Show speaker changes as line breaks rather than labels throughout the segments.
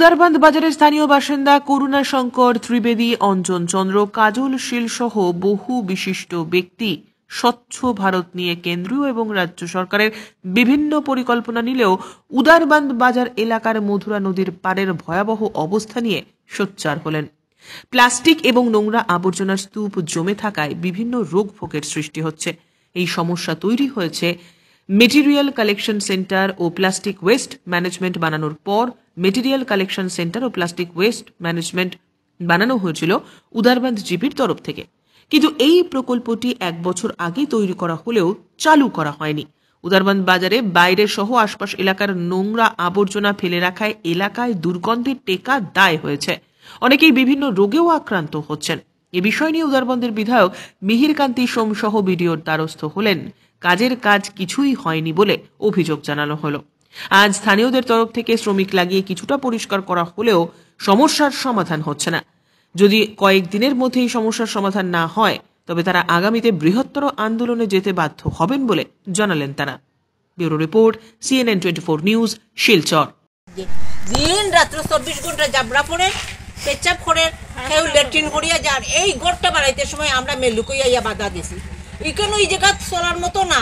উদারবান্ধ বাজারের স্থানীয় বাসিন্দা করুণা শঙ্কর ত্রিবেদী, অঞ্জন চন্দ্র, কাজল শীল সহ বহু বিশিষ্ট ব্যক্তি স্বচ্ছ ভারত নিয়ে কেন্দ্রীয় এবং রাজ্য সরকারের বিভিন্ন পরিকল্পনা নিলেও উদারবান্ধ বাজার এলাকার মধুরা নদীর পাড়ের ভয়াবহ অবস্থা নিয়ে সোচ্চার হলেন। প্লাস্টিক এবং নোংরা আবর্জনার স্তূপ জমে থাকায় বিভিন্ন রোগ ভোগের সৃষ্টি হচ্ছে। এই সমস্যা তৈরি হয়েছে মেটেরিয়াল কালেকশন সেন্টার ও প্লাস্টিক ওয়েস্ট ম্যানেজমেন্ট বানানোর পর। মেটেরিয়াল কালেকশন সেন্টার ও প্লাস্টিক ওয়েস্ট ম্যানেজমেন্ট বানানো হয়েছিল উদারবান্ধ জিপির তরফ থেকে, কিন্তু এই প্রকল্পটি 1 বছর আগে তৈরি করা হলেও চালু করা হয়নি। উদারবান্ধ বাজারে বাইরে সহ আশপাশ এলাকার নোংরা আবর্জনা ফেলে রাখায় এলাকায় দুর্গন্ধের টেকা দায় হয়েছে। অনেকেই বিভিন্ন রোগেও আক্রান্ত হচ্ছেন। এ বিষয় নিয়ে উদারবান্ধের বিধায়ক মিহির কান্তি সোম সহ বিডিওর দ্বারস্থ হলেন। কাজের কাজ কিছুই হয়নি বলে অভিযোগ জানানো হলো। আজ স্থানীয়দের তরফ থেকে শ্রমিক লাগিয়ে কিছুটা পরিষ্কার করা হলেও সমস্যার সমাধান হচ্ছে না। যদি কয়েকদিনের মধ্যে এই সমস্যার সমাধান না হয় তবে তারা আগামীতে বৃহত্তর আন্দোলনে যেতে বাধ্য হবেন বলে জানালেন তারা। Bureau report, CNN 24 news, Silchar.
দিন রাত্র 24 ঘন্টা জাবরা পড়ে, পেচাপ করে, কেউ ল্যাট্রিন করিয়া যার। এই ঘরটা বাড়াইতে সময় আমরা মেলুকইয়া ইয়া বাধা দিছি। এখানে ওই জায়গা চলার মতো না,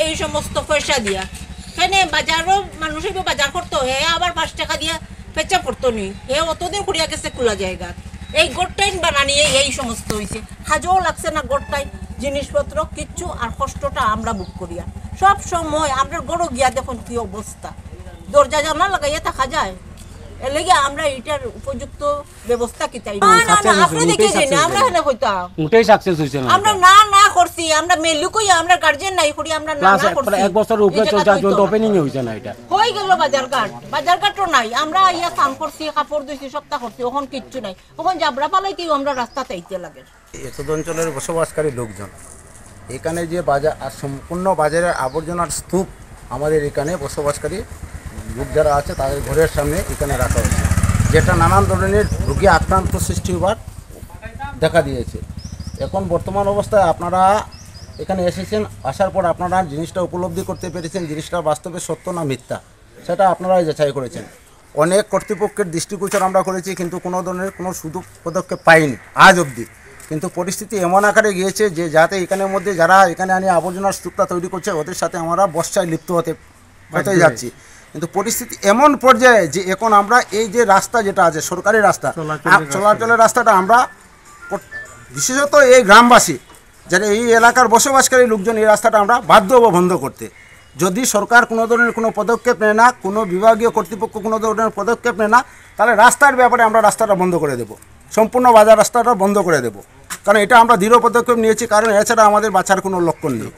এই সমস্ত পয়সা দিয়া। এখানে বাজারও মানুষের বাজার করতো, হে আবার 5 টাকা দিয়া পেচাপ করতো নি, হে অতদিন করিয়া গেছে খোলা জায়গা। এই গোটটাই বানানিয়ে এই সমস্ত হয়েছে। হাজও লাগছে না গোটটাই, জিনিসপত্র কিচ্ছু, আর কষ্টটা আমরা বুক করিয়া সব সময়। আপনার গরু গিয়া দেখুন কি অবস্থা, দরজা জানা লাগাইয়া থাকা যায়। এর লেগে আমরা এটার উপযুক্ত ব্যবস্থা কি চাই। আপনি দেখেছেন আমরা হেনে কইতাম
উঠেই সাকসেস হইছে না।
আমরা না করছি, আমরা মেলু কই, আমরা গার্জিয়ান নাই করি, আমরা না করছি।
1 বছর উপরে চলছে, আজ ওপেনিং হইছে না। এটা
হই গেল বাজার ঘাটও নাই। আমরা ইয়া কাম করছি, কাপড় ধুইছি, সপ্তাহ করছি, এখন কিচ্ছু নাই। এখন জাবরা পালাইতেও আমরা রাস্তা তাইতে লাগে।
এতদ অঞ্চলের বসবাসকারী লোকজন এখানে যে বাজার আর সম্পূর্ণ বাজারের আবর্জনার স্তূপ আমাদের এখানে বসবাসকারী লোক যারা আছে তাদের ঘরের সামনে এখানে রাখা হয়েছে, যেটা নানান ধরনের রোগী আক্রান্ত সৃষ্টি হবার দেখা দিয়েছে। এখন বর্তমান অবস্থায় আপনারা এখানে এসেছেন, আসার পর আপনারা জিনিসটা উপলব্ধি করতে পেরেছেন জিনিসটা বাস্তবে সত্য না মিথ্যা, সেটা আপনারাই যাচাই করেছেন। অনেক কর্তৃপক্ষের দৃষ্টিগোচর আমরা করেছি, কিন্তু কোনো ধরনের কোনো সুযোগ পদক্ষেপ পাইনি আজ অবধি। কিন্তু পরিস্থিতি এমন আকারে গিয়েছে যে যাতে এখানের মধ্যে যারা এখানে আনি আবর্জনার স্তূপটা তৈরি করছে ওদের সাথে আমরা বর্ষায় লিপ্ত হতে যাচ্ছি। কিন্তু পরিস্থিতি এমন পর্যায়ে যে এখন আমরা এই যে রাস্তা যেটা আছে সরকারি রাস্তা, চলাচলের রাস্তাটা আমরা বিশেষত এই গ্রামবাসী যারা এই এলাকার বসবাসকারী লোকজন এই রাস্তাটা আমরা বাধ্য হব বন্ধ করতে। যদি সরকার কোনো ধরনের কোনো পদক্ষেপ নেয় না, কোনো বিভাগীয় কর্তৃপক্ষ কোনো ধরনের পদক্ষেপ নেয় না, তাহলে রাস্তার ব্যাপারে আমরা রাস্তাটা বন্ধ করে দেব, সম্পূর্ণ বাজার রাস্তাটা বন্ধ করে দেব। কারণ এটা আমরা দৃঢ় পদক্ষেপ নিয়েছি, কারণ এছাড়া আমাদের বাঁচার কোনো লক্ষণ নেই।